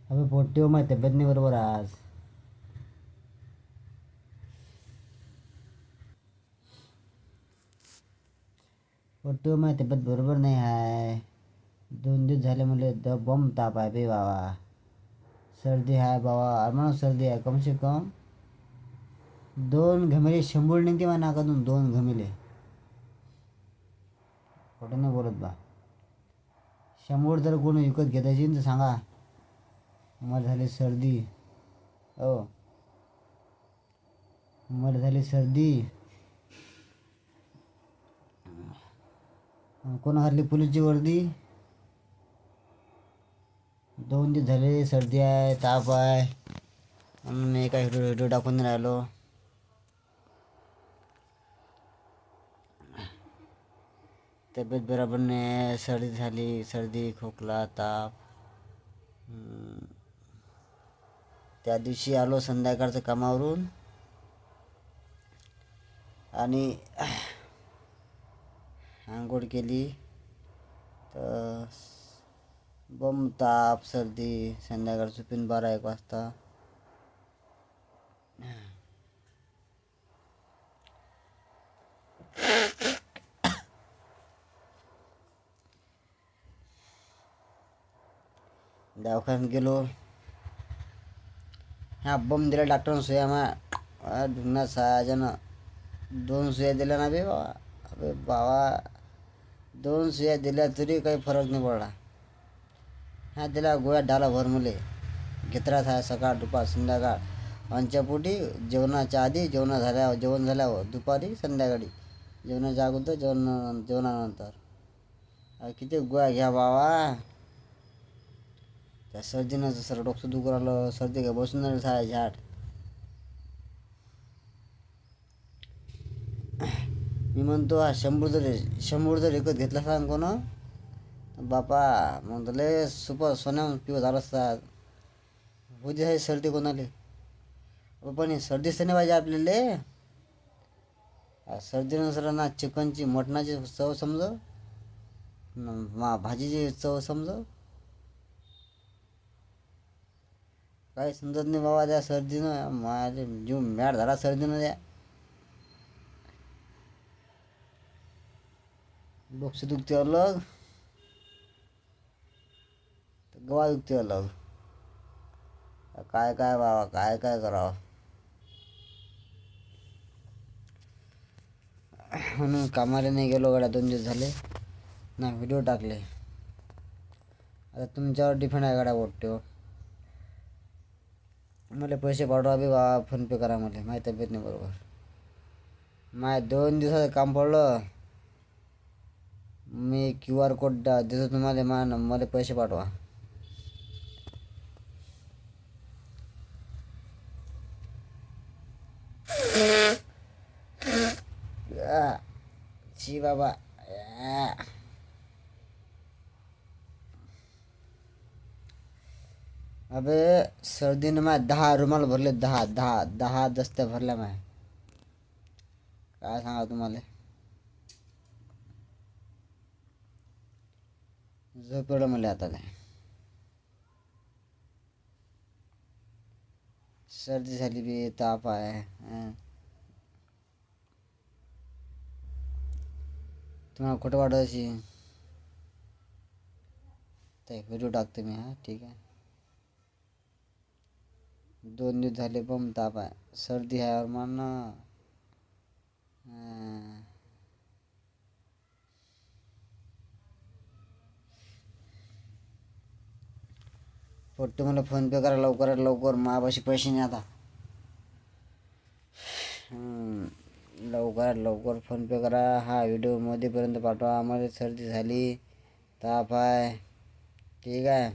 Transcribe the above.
अबे पोट्टी हो, माझी तब्येत नाही बरोबर आज. पोट्टी हो, माझी तब्येत बरोबर नाही आहे. 2 दिवस झाले मला बम ताप आहे बे बाबा. सर्दी आहे बाबा, अरमान सर्दी आहे. कम से कम 2 घमेले शंभर निघते माझ्या नाकातून. 2 घमेले, खोटं नाही बोलत बा. शंभर जर कोणी विकत घेतायची तर सांगा, मला झाली सर्दी. हो, मला झाली सर्दी. कोण घातली पोलीसची वर्दी? 2 दिवस झाले सर्दी आहे, ताप आहे. म्हणून मी काय व्हिडिओ व्हिडिओ टाकून राहिलो. तब्येत बरोबर नाही, सर्दी झाली. सर्दी, खोकला, ताप. त्या दिवशी आलो संध्याकाळचं कामावरून आणि आंघोळ केली तर बम ताप, सर्दी. संध्याकाळचं पिन 12-1 वाजता. दवाखान्यात गेलो. ह्या बम दिला डॉक्टरनं सुया. मा ढुंगणा सहाजनं 2 सुया दिल्या ना बे बाबा. अबे बाबा, 2 सुया दिल्या तरी काही फरक नाही पडला. ह्या दिल्या गोळ्या डाला भर मुले. घेतराच आहे सकाळ, दुपार, संध्याकाळ. आमच्या पोटी जेवणाच्या आधी, जेवण झाल्यावर दुपारी, संध्याकाळी. जेवणाच्या अगोदर, जेवणानंतर. किती गोळ्या घ्या बाबा. त्या सर्दीनं सर डोकं दुखू राहिलं. सर्दी काय बसून राहिली साया झाट. मी म्हणतो हा 100 जर विकत घेतला सांग कोण बापा, मग लय सुपर सोन्या पिव झालं असतात. होती आहे सर्दी कोणाले. पण ही सर्दीच नाही पाहिजे आपल्याला. सर्दीनं सर ना चिकनची, मटणाची चव समज, भाजीची चव समज. काही समजत नाही बाबा त्या सर्दीनं. माझे जीव मॅड झाला सर्दीनं. त्या डोकं दुखते अलग, गवा दुखते अलग. काय काय बाबा, काय काय करावं. म्हणून कामाला नाही गेलो गड्या. 2 दिवस झाले ना व्हिडिओ टाकले. आता तुमच्यावर डिपेंड आहे गड्या वाटतो. मला पैसे पाठवा बी बाबा, फोनपे करा मला. माझी तब्येत नाही बरोबर. माझ्या 2 दिवसाचं काम पडलं. मी QR कोड देतो तुम्हाला. मला पैसे पाठवा. शी बाबा. अबे सर्दीनं माझ्या 10 रुमाल भरले. 10 दस्त्या भरल्या माझ्या. काय सांगा तुम्हाला. झोपलं मला आता काय. सर्दी झाली बी, ताप आहे. तुम्हाला खोटं वाटत अशी तर व्हिडिओ टाकतो मी. ठीक आहे. 2 दिवस झाले बम ताप आहे, सर्दी आहे. और मानना पोट्टे मला फोनपे करा लवकर. माझ्यापाशी पैसे नाही आता. लवकर फोनपे करा. हा व्हिडिओ मोदीपर्यंत पाठवा. आम्हाला सर्दी झाली, ताप आहे. ठीक आहे.